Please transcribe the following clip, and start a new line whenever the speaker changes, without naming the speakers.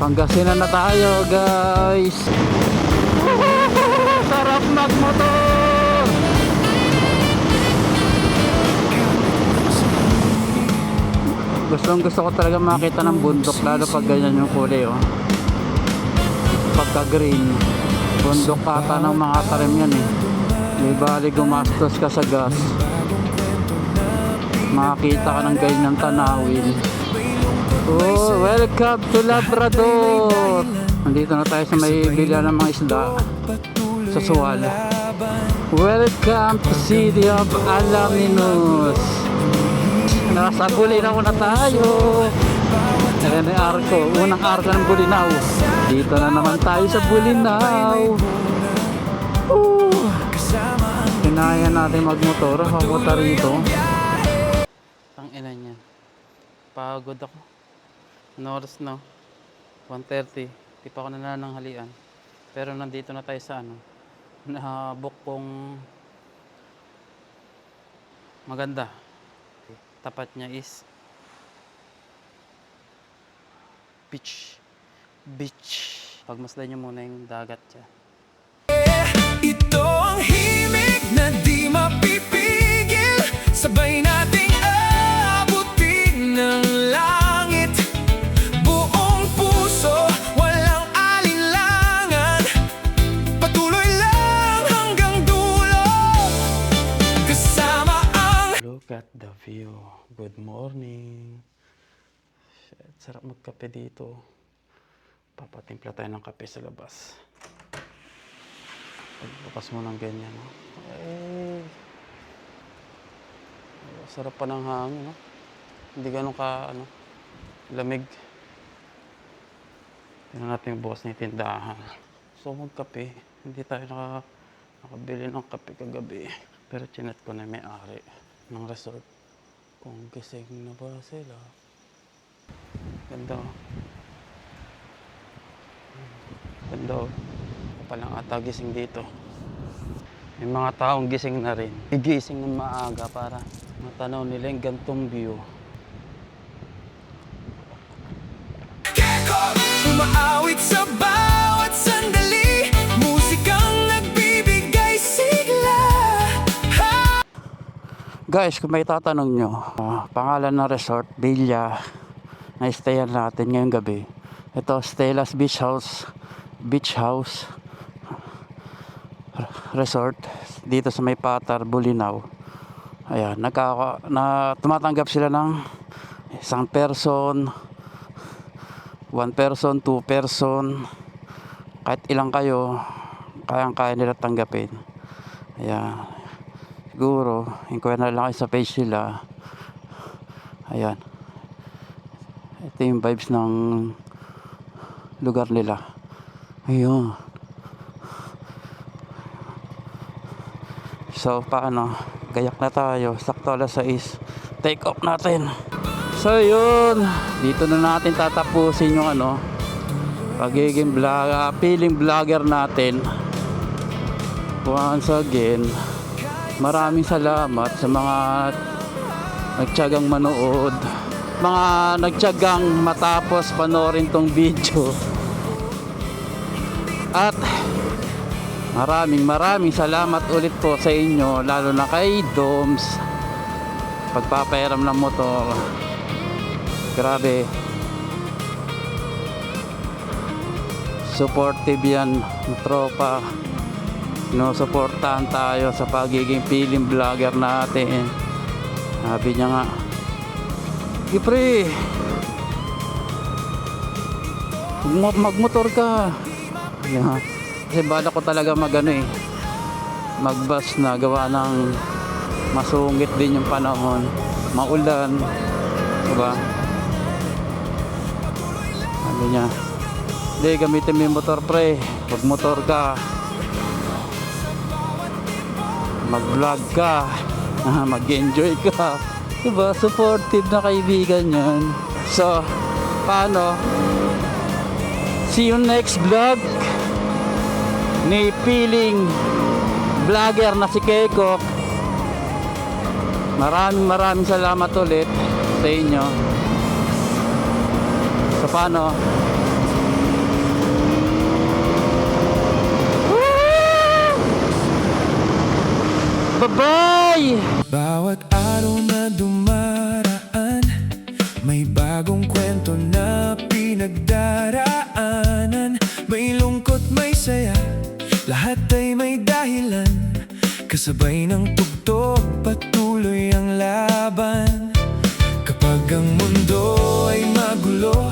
Pangasinan na tayo, guys. Sarap magmotor. Gusto ko talaga makita ng bundok, lalo pag ganyan yung kulay, oh. Pagka green, bundok ata ng mga tarim yan, eh. Di bali gumastos ka sa gas, makakita ka ng ganyang tanawin. Oh, welcome to Labrador. Nandito na tayo sa may bilihan ng mga isda sa Suwal. Welcome to City of Alaminos. Nasa Bulinaw na tayo. Ayan ang arko, unang arko ng Bulinaw. Dito na naman tayo sa Bulinaw. Kinaya natin magmotor, papunta rito. Ang ina niya, pagod ako. Ano oras na? 1:30. Di pa ako nanananghalian. Pero nandito na tayo sa ano, nabook kong maganda. Tapat niya is beach. Pagmasdan niyo muna yung dagat siya.
Ito ang himig na di mapipigil. Sabay nating abutin ng langit. Buong puso, walang alinlangan. Patuloy lang hanggang dulo. Kasama ang...
Look at the view. Good morning. Shit, sarap magkape dito. Papatimpla tayo ng kape sa labas. Pagbukas mo ng ganyan, no? Sarap pa ng hangin, no? Hindi ganun ka, ano, lamig. Tingnan natin yung bukas na tindahan. So, magkape. Hindi tayo nakabili ng kape kagabi. Pero chinat ko na may-ari ng resort kung gising na ba sila. Ganda, oh. Ganda, oh. Palang ata gising dito. May mga taong gising na rin. Gigising ng maaga para matanaw nila yung gantong view.
Keko, umaawit sa bawat sandali. Musikang nagbibigay sigla.
Guys, kung may tatanong nyo, pangalan ng resort, Villa, na stayan natin ngayong gabi. Ito, Stella's Beach House Resort dito sa may Patar, Bulinaw. Ayan, tumatanggap sila ng isang person, 1 person, 2 person, kahit ilang kayo, kayang-kaya nila tanggapin. Ayan, siguro inquire na lang kayo sa page nila. Ayan, ito yung vibes ng lugar nila. Ayun. So, paano? Gayak na tayo. Sakto alas 6. Take off natin. So, yun. Dito na natin tatapusin yung ano, pagiging feeling vlogger natin. Once again, maraming salamat sa mga nagtiyagang manood, mga nagtiyagang matapos panoorin tong video. At maraming salamat ulit po sa inyo, lalo na kay Doms, pagpapairam ng motor. Grabe, supportive yan ng tropa. Sinusuportahan tayo sa pagiging feeling vlogger natin. Sabi niya nga, "Ipre, magmotor ka." Yeah. Kasi bala ko talaga magbus na, gawa ng masungit din yung panahon, maulan, diba? Sabi niya, "Hindi, gamitin mo yung motor, pre. Magmotor ka, mag-vlog ka, mag-enjoy ka." Diba? Supportive na kaibigan yan. So, paano? See you next vlog ni feeling vlogger na si Keko. Maraming salamat ulit sa inyo. So paano? Bye-bye!
Bawat araw na dumaraan, may bagong kwento na pinagdaraanan. May lungkot, may saya, lahat ay may dahilan. Kasabay ng tugtog, patuloy ang laban. Kapag ang mundo ay magulo,